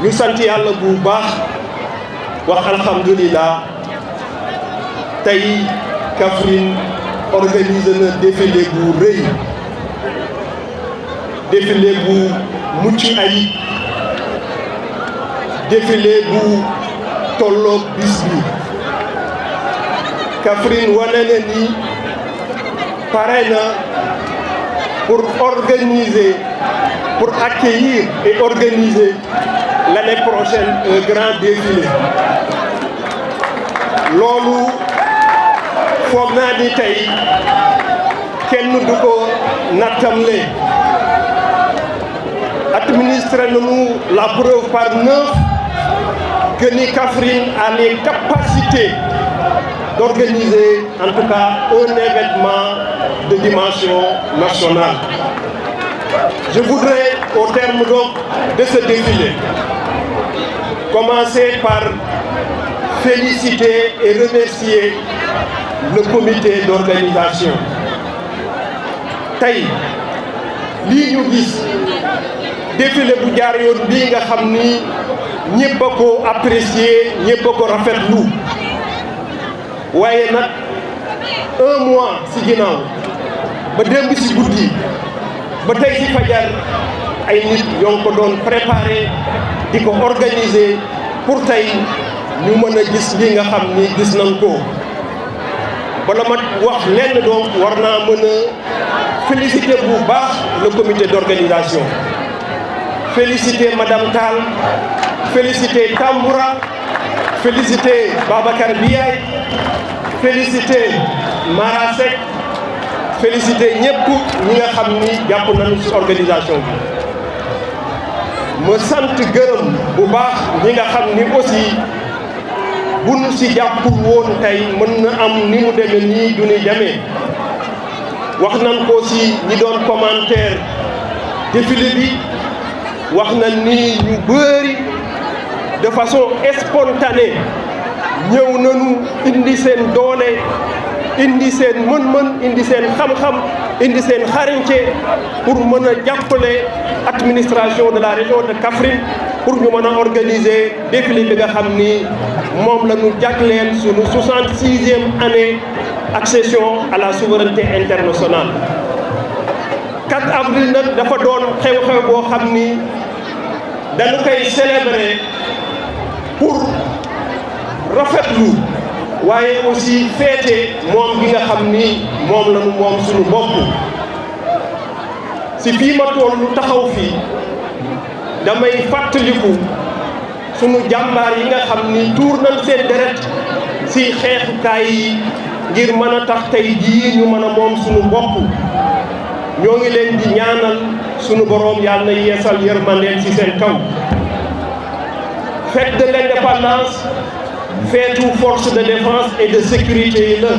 ñu sant yàlla bu baax wax alhamdulillah tey Kaffrine organise na défilé bu rëy défilé bu mucc ayib défilé bu tolloog bis bi Kaffrine wane na ni pare na pour organiser, pour accueillir et organiser l'année prochaine un grand défilé. Loolu foog naa ni tey kenn du ko nattamle administré nañu la preuve par 9 que ni Kaffrine a les capacités d'organiser en tout cas un événement de dimension nationale. Je voudrais, au terme donc de ce défilé, commencer par féliciter et remercier le comité d'organisation. Tey lii ñu gis défilé bu jaar yoon bii nga xam ni ñëpp a ko apprécier ñëpp a ko rafetlu waaye nag 1 mois ci ginnaaw ba démb ci guddi ba tey ci fajar ay nit ñoo ko doon préparer di ko organiser pour tey ñu mën a gis li nga xam ni gis nañ ko bala ma wax lenn donc war naa mën a féliciter bu baax le comité d'organisation féliciter Madame Tall féliciter Tamboura féliciter Babacar Biaye féliciter Mara Seck féliciter ñëpp ñi nga xam ni jàpp nañu ci organisation bi ma sant gërëm bu baax ñi nga xam ni aussi bu nu ci jàppul woon tey mën na am ni mu demee nii du ñuy demee wax nañ ko ci ñi doon commentaire défilé bi wax nañ ni ñu bëri de façon spontanée ñëw nañu indi seen doole indi seen mën-mën indi seen xam-xam indi seen xarañte pour mën a jàppale administration de la région de Kaffrine pour ñu mën a organiser défilé bi nga xam ni moom la ñu jagleel sunu 66e année accession à la souveraineté internationale. 4 avril nag dafa doon xew-xew boo xam ni dañu koy célébrer pour rafetlu waaye aussi féete moom gi nga xam ni moom la ñu moom suñu bopp si fii ma tollu taxaw fii damay fàttaliku sunu jàmbaar yi nga xam ni tuur nañ seen deret si xeexukaay yi ngir mën a tax tey jii ñu mën a moom suñu bopp ñoo ngi leen di ñaanal sunu boroom yàlla na yeesal yërmandeel ci seen kaw. Fête de l'indépendance feetu force de défense et de sécurité yi la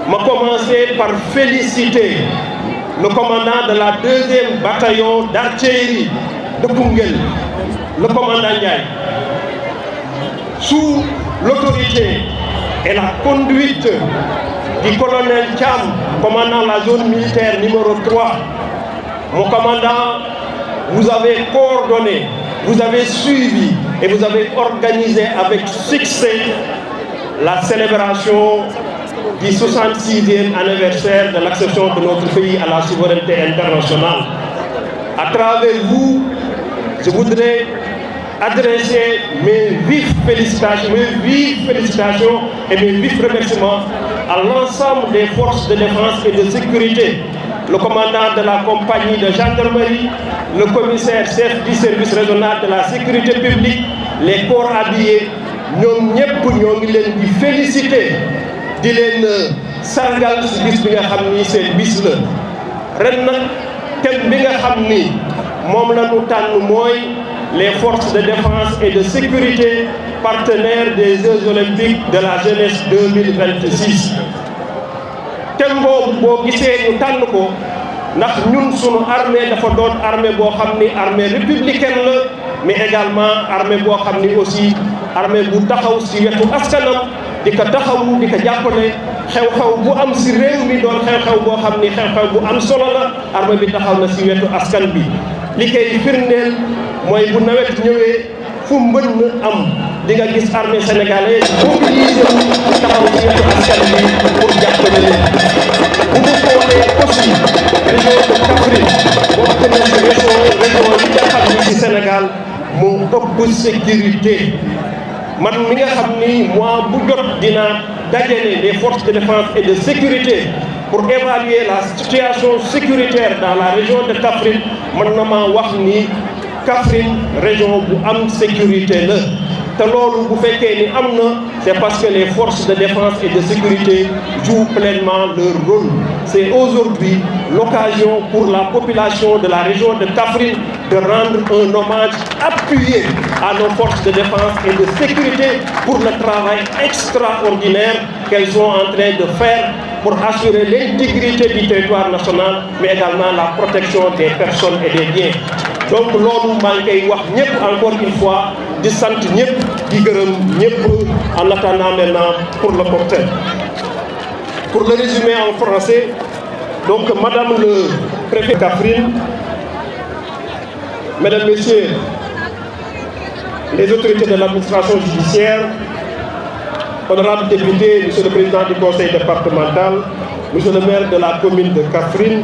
ma commencer par féliciter le commandant de la 2e bataillon d'artillerie de Koungheul, le commandant Ndiaye, sous l'autorité et la conduite du colonel Thiam, commandant la zone militaire numéro 3. Mon commandant, vous avez coordonné, vous avez suivi et vous avez organisé avec succès la célébration du 66e anniversaire de l'accession de notre pays à la souveraineté internationale. À travers vous, je voudrais adresser mes vives félicitations et mes vifs remerciements à l'ensemble des forces de défense et de sécurité, le commandant de la compagnie de gendarmerie, le commissaire chef du service régional de la sécurité publique, les corps habillés, ñoom ñëpp ñoo ngi leen di féliciter di leen sargal ci bis bi nga xam ni seen bis la ren nag thème bi nga xam ni moom la ñu tànn mooy les forces de défense et de sécurité partenaires des Jeux olympiques de la jeunesse 2026. thème boobu boo gisee ñu tànn ko ndax ñun sunu armée dafa doon armée boo xam ni armée républicaine la mais également armée boo xam ni aussi armée bu taxaw ci wetu askanam di ko taxawu di ko jàppale xew-xew bu am ci réew mi doon xew-xew boo xam ni xew-xew bu am solo la armée bi taxaw na ci wetu askan bi li koy firndeel mooy bu nawet ñëwee fu mbënn am di nga gis armée sénégalaise mobilisé taxaw ci wetu askan bi pour jàppale leen. bu mu xoolee aussi région de Kaffrine bokk na ci région yi nga xam ni ci Sénégal moo ëpp sécurité. man mi nga xam ni mois bu jot dinaa dajale les forces de défense et de sécurité pour évaluer la situation sécuritaire dans la région de Kaffrine man na maa wax ni Kaffrine région bu am sécurité la te loolu bu fekkee ni am na c'est parce que les forces de défense et de sécurité jouent pleinement leur rôle. C'est aujourd'hui l'occasion pour la population de la région de Kaffrine de rendre un hommage appuyé à nos forces de défense et de sécurité pour le travail extraordinaire qu'elles sont en train de faire pour assurer l'intégrité du territoire national, mais également la protection des personnes et des biens. Donc loolu maa ngi koy wax ñëpp encore une fois di sant ñëpp di gërëm ñëpp en attendant maintenant pour le cocktail. Pour le résumer en français, donc Madame le préfet Kaffrine, Mesdames, Messieurs les autorités de l'administration judiciaire, honorables députés, Monsieur le Président du Conseil départemental, Monsieur le maire de la commune de Kaffrine,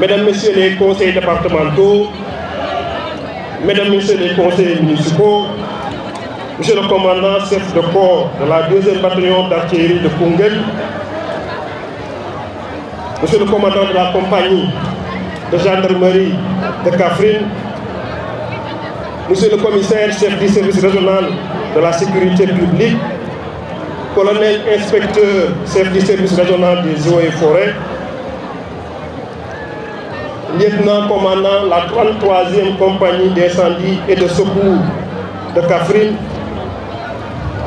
Mesdames, Messieurs les conseils départementaux, Mesdames, Messieurs les conseillers municipaux, Monsieur le commandant chef de corps de la 2e bataillon d'artillerie de Koungheul, Monsieur le commandant de la compagnie de gendarmerie de Kaffrine, Monsieur le commissaire chef du service régional de la sécurité publique, colonel inspecteur chef du service régional des eaux et forêts, lieutenant commandant la 33e compagnie d'incendie et de secours de Kaffrine,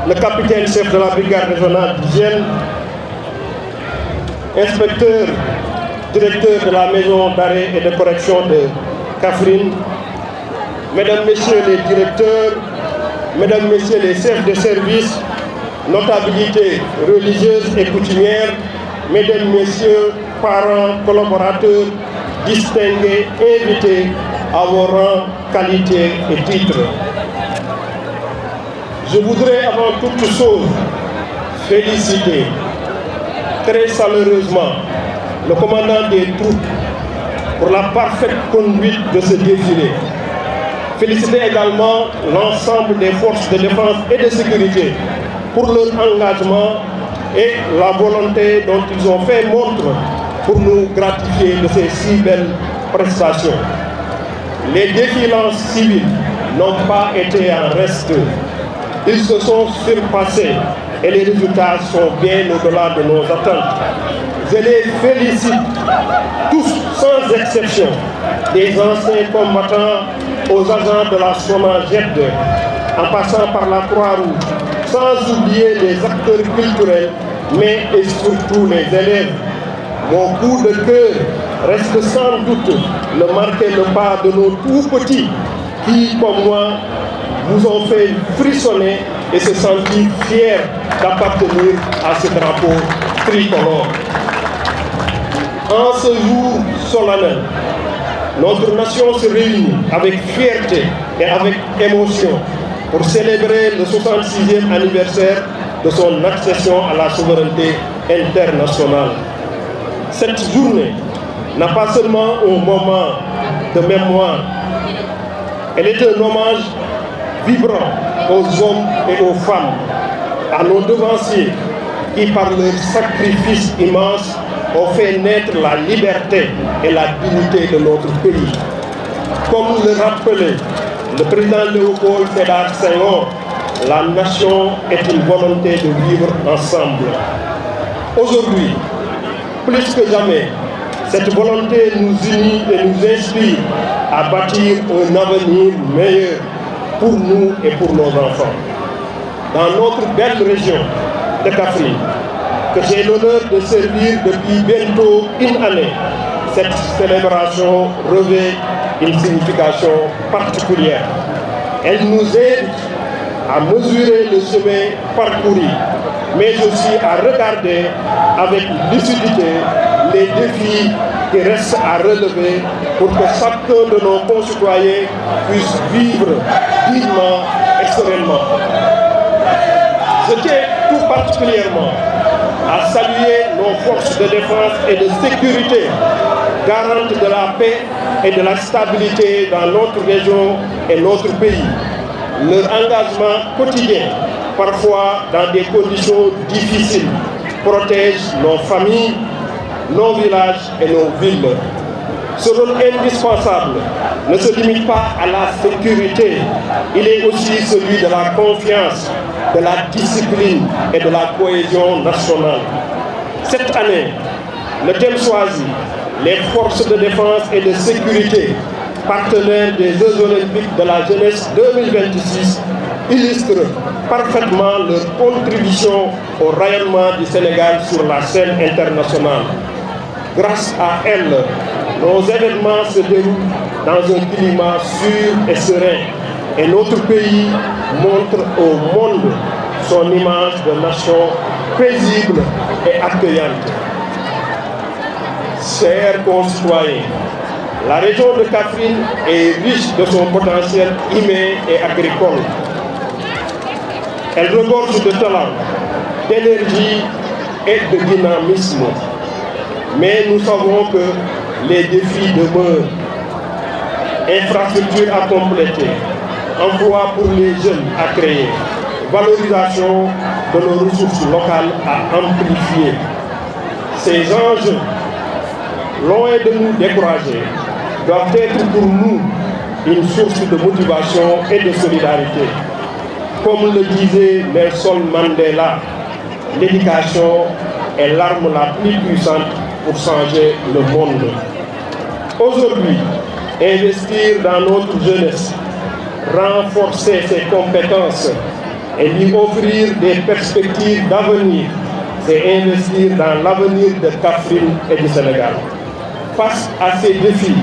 le capitaine chef de la brigade régionale d'hygiène, inspecteur, directeur de la maison d'arrêt et de correction de Kaffrine, Mesdames, Messieurs les directeurs, Mesdames, Messieurs les chefs de service, notabilités religieuses et coutumières, Mesdames, Messieurs, parents, collaborateurs, distingués, invités à vos rangs, qualités et titres. Je voudrais avant toute chose féliciter très chaleureusement le commandant des troupes pour la parfaite conduite de ce défilé. Féliciter également l'ensemble des forces de défense et de sécurité pour leur engagement et la volonté dont ils ont fait montre pour nous gratifier de ces si belles prestations. Les défilants civils n'ont pas été en reste. Ils se sont surpassés et les résultats sont bien au-delà de nos attentes. Je les félicite tous sans exception, des anciens combattants aux agents de la SONAGED, en passant par la Croix-Rouge, sans oublier les acteurs culturels, mais et surtout les élèves. Mon coup de cœur reste sans doute le marquer le pas de nos tout petits qui, comme moi, vous ont fait frissonner et se sentir fiers d'appartenir à ce drapeau tricolore. En ce jour solennel, notre nation se réunit avec fierté et avec émotion pour célébrer le 66e anniversaire de son accession à la souveraineté internationale. Cette journée n'a pas seulement un moment de mémoire, elle est un hommage vibrant aux hommes et aux femmes, à nos devanciers qui, par leur sacrifice immense, ont fait naître la liberté et la dignité de notre pays. Comme le rappelait le président Léopold Sédar Senghor, la nation est une volonté de vivre ensemble. Aujourd'hui, plus que jamais, cette volonté nous unit et nous inspire à bâtir un avenir meilleur pour nous et pour nos enfants. Dans notre belle région de Kaffrine, que j'ai l'honneur de servir depuis bientôt une année, cette célébration revêt une signification particulière. Elle nous aide à mesurer le chemin parcouru, mais aussi à regarder avec lucidité les défis qui reste à relever pour que chacun de nos concitoyens puisse vivre dignement et sereinement. Je tiens tout particulièrement à saluer nos forces de défense et de sécurité, garantes de la paix et de la stabilité dans notre région et notre pays. Leur engagement quotidien, parfois dans des conditions difficiles, protège nos familles, nos villages et nos villes. Ce rôle indispensable ne se limite pas à la sécurité, il est aussi celui de la confiance, de la discipline et de la cohésion nationale. Cette année, le thème choisi, les forces de défense et de sécurité, partenaires des Jeux olympiques de la jeunesse 2026, illustre parfaitement leur contribution au rayonnement du Sénégal sur la scène internationale. Grâce à elles, nos événements se déroulent dans un climat sûr et serein et notre pays montre au monde son image de nation paisible et accueillante. Chers concitoyens, la région de Kaffrine est riche de son potentiel humain et agricole. Elle regorge de talent, d'énergie et de dynamisme. Mais nous savons que les défis demeurent. Infrastructures à compléter, emploi pour les jeunes à créer, valorisation de nos ressources locales à amplifier. Ces enjeux, loin de nous décourager, doivent être pour nous une source de motivation et de solidarité. Comme le disait Nelson Mandela, l'éducation est l'arme la plus puissante pour changer le monde. Aujourd'hui, investir dans notre jeunesse, renforcer ses compétences et lui offrir des perspectives d'avenir, c'est investir dans l'avenir de Kaffrine et du Sénégal. Face à ces défis,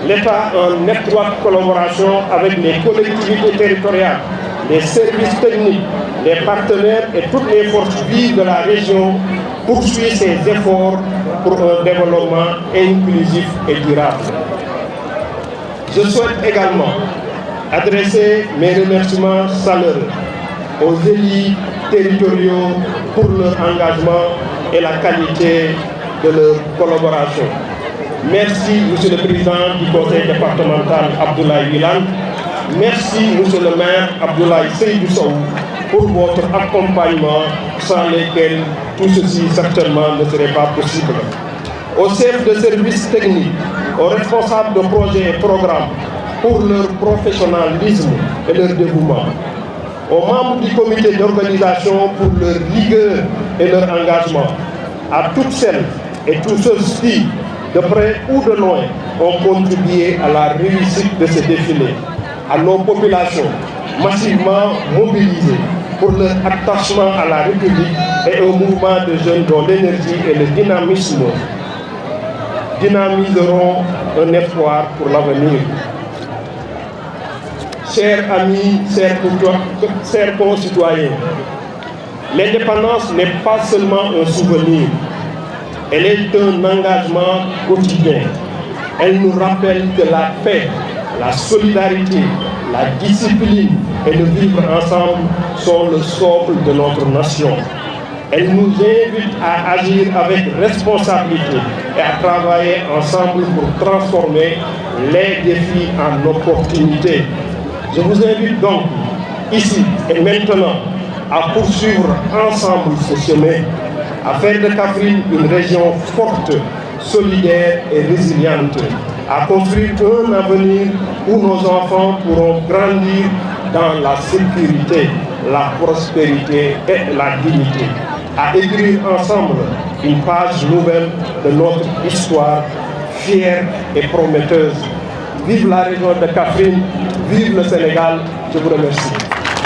l'État, en étroite collaboration avec les collectivités territoriales, les services techniques, les partenaires et toutes les forces vives de la région, poursuit ses efforts pour un développement inclusif et durable. Je souhaite également adresser mes remerciements chaleureux aux élus territoriaux pour leur engagement et la qualité de leur collaboration. Merci, Monsieur le Président du Conseil départemental Abdoulaye Wilane. Merci, Monsieur le maire Abdoulaye Seydou Sow, pour votre accompagnement sans lesquels tout ceci certainement ne serait pas possible. Aux chefs de services techniques, aux responsables de projets et programmes pour leur professionnalisme et leur dévouement, aux membres du comité d'organisation pour leur rigueur et leur engagement, à toutes celles et tous ceux qui, de près ou de loin, ont contribué à la réussite de ce défilé, à nos populations massivement mobilisées pour leur attachement à la République et au mouvement de jeunes dont l'énergie et le dynamisme dynamiseront un espoir pour l'avenir. Chers amis, chers concitoyens, l'indépendance n'est pas seulement un souvenir, elle est un engagement quotidien. Elle nous rappelle que la paix, la solidarité, la discipline et le vivre ensemble sont le socle de notre nation. Elle nous invite à agir avec responsabilité et à travailler ensemble pour transformer les défis en opportunités. Je vous invite donc, ici et maintenant, à poursuivre ensemble ce chemin, à faire de Kaffrine une région forte, solidaire et résiliente, à construire un avenir où nos enfants pourront grandir dans la sécurité, la prospérité et la dignité, à écrire ensemble une page nouvelle de notre histoire, fière et prometteuse. Vive la région de Kaffrine, vive le Sénégal, je vous remercie.